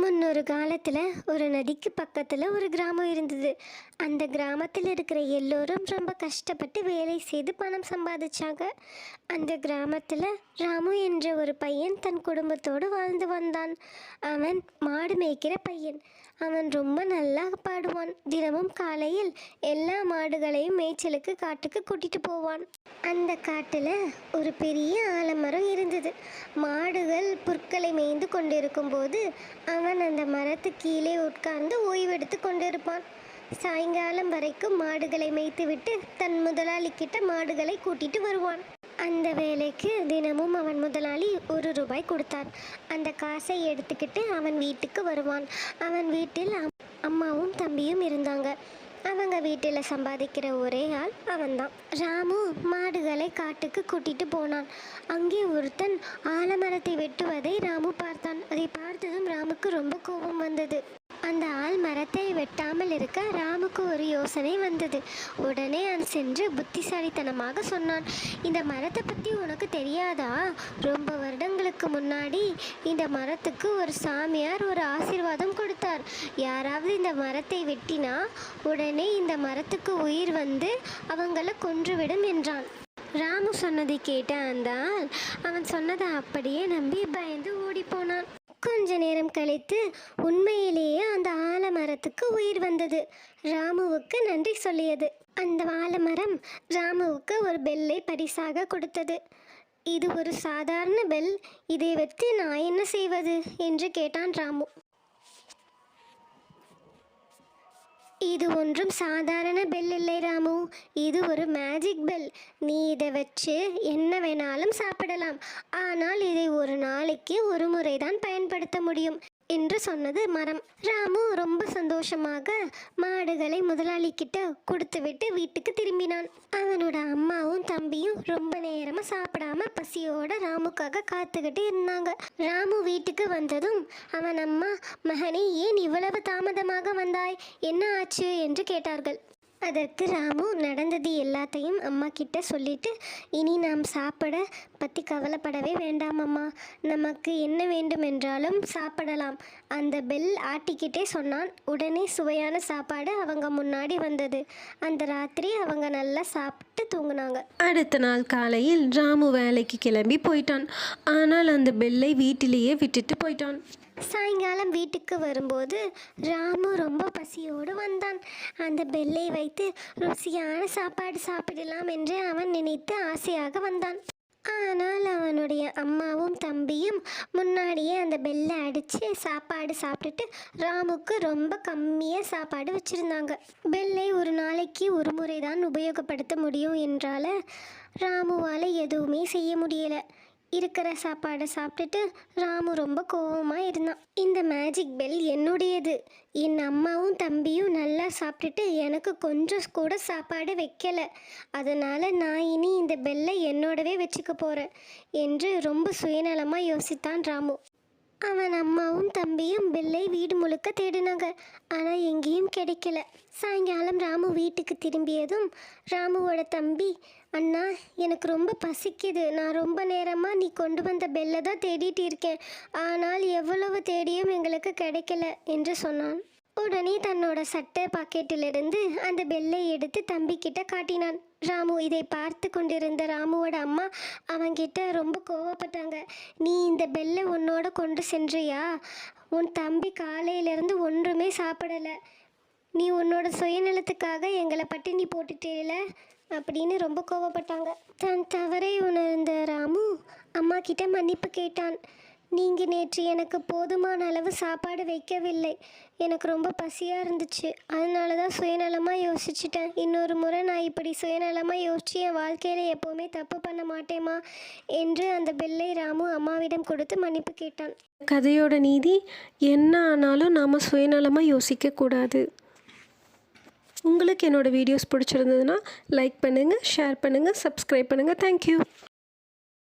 முன்னொரு காலத்தில் ஒரு நதிக்கு பக்கத்தில் ஒரு கிராமம் இருந்தது. அந்த கிராமத்தில் இருக்கிற எல்லோரும் ரொம்ப கஷ்டப்பட்டு வேலை செய்து பணம் சம்பாதிச்சாங்க. அந்த கிராமத்தில் ராமு என்ற ஒரு பையன் தன் குடும்பத்தோடு வாழ்ந்து வந்தான். அவன் மாடு மேய்க்கிற பையன். அவன் ரொம்ப நல்லா பாடுவான். தினமும் காலையில் எல்லா மாடுகளையும் மேய்ச்சலுக்கு காட்டுக்கு கூட்டிட்டு போவான். அந்த காட்டில் ஒரு பெரிய ஆலமரம் இருந்தது. மாடுகள் புற்களை மேய்ந்து கொண்டிருக்கும் போது அவன் அந்த மரத்து கீழே உட்கார்ந்து ஓய்வெடுத்து கொண்டிருப்பான். சாயங்காலம் வரைக்கும் மாடுகளை மேய்த்துவிட்டு தன் முதலாளி கிட்ட மாடுகளை கூட்டிட்டு வருவான். அந்த வேலைக்கு தினமும் அவன் முதலாளி ₹1 கொடுத்தார். அந்த காசை எடுத்துக்கிட்டு அவன் வீட்டுக்கு வருவான். அவன் வீட்டில் அம்மாவும் தம்பியும் இருந்தாங்க. அவங்க வீட்டில் சம்பாதிக்கிற ஒரே ஆள் அவன்தான். ராமு மாடுகளை காட்டுக்கு கூட்டிட்டு போனான். அங்கே ஒருத்தன் ஆலமரத்தை வெட்டுவதை ராமு பார்த்தான். அதை பார்த்ததும் ராமுக்கு ரொம்ப கோபம் வந்தது. அந்த ஆள் மரத்தை வெட்டாமல் இருக்க ராமுக்கு ஒரு யோசனை வந்தது. உடனே அவன் சென்று புத்திசாலித்தனமாக சொன்னான், இந்த மரத்தை பற்றி உனக்கு தெரியாதா? ரொம்ப வருடங்களுக்கு முன்னாடி இந்த மரத்துக்கு ஒரு சாமியார் ஒரு ஆசீர்வாதம் கொடுத்தார். யாராவது இந்த மரத்தை வெட்டினா உடனே இந்த மரத்துக்கு உயிர் வந்து அவங்கள கொன்றுவிடும் என்றான். ராமு சொன்னதை கேட்ட அந்த ஆள் அவன் சொன்னதை அப்படியே நம்பி பயந்து ஓடி போனான். கொஞ்ச நேரம் கழித்து உண்மையிலேயே அந்த ஆலமரத்துக்கு உயிர் வந்தது. ராமுவுக்கு நன்றி சொல்லியது. அந்த ஆலமரம் ராமுவுக்கு ஒரு பெல்லை பரிசாக கொடுத்தது. இது ஒரு சாதாரண பெல், இதை வைத்து நான் என்ன செய்வது என்று கேட்டான் ராமு. இது ஒன்றும் சாதாரண பெல் இல்லை ராமு, இது ஒரு மேஜிக் பெல். நீ இதை வச்சு என்ன வேணாலும் சாப்பிடலாம். ஆனால் இதை ஒரு நாளைக்கு ஒரு முறைதான் பயன்படுத்த முடியும் என்று சொன்னது மரம். ராமு ரொம்ப சந்தோஷமாக மாடுகளை முதலாளி கிட்ட கொடுத்துவிட்டு வீட்டுக்கு திரும்பினான். அவனோட அம்மாவும் தம்பியும் ரொம்ப நேரமா சாப்பிடாம பசியோட ராமுக்காக காத்துக்கிட்டு இருந்தாங்க. ராமு வீட்டுக்கு வந்ததும் அவன் அம்மா, மகனே ஏன் இவ்வளவு தாமதமாக வந்தாய், என்ன ஆச்சு என்று கேட்டார்கள். அதற்கு ராமு நடந்தது எல்லாத்தையும் அம்மா கிட்ட சொல்லிட்டு, இனி நாம் சாப்பிட பற்றி கவலைப்படவே வேண்டாம் அம்மா, நமக்கு என்ன வேண்டுமென்றாலும் சாப்பிடலாம். அந்த பெல் ஆட்டிக்கிட்டே சொன்னான். உடனே சுவையான சாப்பாடு அவங்க முன்னாடி வந்தது. அந்த ராத்திரி அவங்க நல்லா சாப்பிட்டு தூங்கினாங்க. அடுத்த நாள் காலையில் ராமு வேலைக்கு கிளம்பி போயிட்டான். ஆனால் அந்த பெல்லை வீட்டிலேயே விட்டுட்டு போயிட்டான். சாயங்காலம் வீட்டுக்கு வரும்போது ராமு ரொம்ப பசியோடு வந்தான். அந்த பெல்லை வைத்து ருசியான சாப்பாடு சாப்பிடலாம் என்று அவன் நினைத்து ஆசையாக வந்தான். ஆனால் அவனுடைய அம்மாவும் தம்பியும் முன்னாடியே அந்த பெல்லை அடித்து சாப்பாடு சாப்பிட்டுட்டு ராமுக்கு ரொம்ப கம்மியாக சாப்பாடு வச்சுருந்தாங்க. பெல்லை ஒரு நாளைக்கு ஒரு முறை தான் உபயோகப்படுத்த முடியும் என்றால ராமுவால் எதுவுமே செய்ய முடியலை. இருக்கிற சாப்பாடை சாப்பிட்டுட்டு ராமு ரொம்ப கோபமாக இருந்தான். இந்த மேஜிக் பெல் என்னுடையது. என் அம்மாவும் தம்பியும் நல்லா சாப்பிட்டுட்டு எனக்கு கொஞ்சம் கூட சாப்பாடு வைக்கலை. அதனால் நான் இனி இந்த பெல்லை என்னோடவே வச்சுக்க போகிறேன் என்று ரொம்ப சுயநலமாக யோசித்தான் ராமு. அவன் அம்மாவும் தம்பியும் பெல்லை வீடு முழுக்க தேடினாங்க. ஆனால் எங்கேயும் கிடைக்கல. சாயங்காலம் ராமு வீட்டுக்கு திரும்பியதும் ராமுவோட தம்பி, அண்ணா எனக்கு ரொம்ப பசிக்குது, நான் ரொம்ப நேரமாக நீ கொண்டு வந்த பெல்லை தான் தேடிட்டு இருக்கேன், ஆனால் எவ்வளவு தேடியும் எங்களுக்கு கிடைக்கல என்று சொன்னான். உடனே தன்னோட சட்டை பாக்கெட்டிலிருந்து அந்த பெல்லை எடுத்து தம்பிக்கிட்ட காட்டினான். ராமு இதை பார்த்து கொண்டிருந்த ராமுவோட அம்மா அவன்கிட்ட ரொம்ப கோவப்பட்டாங்க. நீ இந்த பெல்லை உன்னோட கொண்டு சென்றியா? உன் தம்பி காலையிலேருந்து ஒன்றுமே சாப்பிடலை. நீ உன்னோட சுயநலத்துக்காக எங்களை பட்டினி போட்டுட்டேல அப்படின்னு ரொம்ப கோவப்பட்டாங்க. தன் தவறை உணர்ந்த ராமு அம்மா கிட்ட மன்னிப்பு கேட்டான். நீங்கள் நேற்று எனக்கு போதுமான அளவு சாப்பாடு வைக்கவில்லை. எனக்கு ரொம்ப பசியாக இருந்துச்சு. அதனால தான் சுயநலமாக யோசிச்சுட்டேன். இன்னொரு முறை நான் இப்படி சுயநலமாக யோசிச்சு என் வாழ்க்கையில் எப்போவுமே தப்பு பண்ண மாட்டேமா என்று அந்த பெல்லை ராமு அம்மாவிடம் கொடுத்து மன்னிப்பு கேட்டான். கதையோட நீதி, என்ன ஆனாலும் நாம் சுயநலமாக யோசிக்கக்கூடாது. உங்களுக்கு என்னோடய வீடியோஸ் பிடிச்சிருந்ததுன்னா லைக் பண்ணுங்கள், ஷேர் பண்ணுங்கள், சப்ஸ்கிரைப் பண்ணுங்கள். தேங்க்யூ.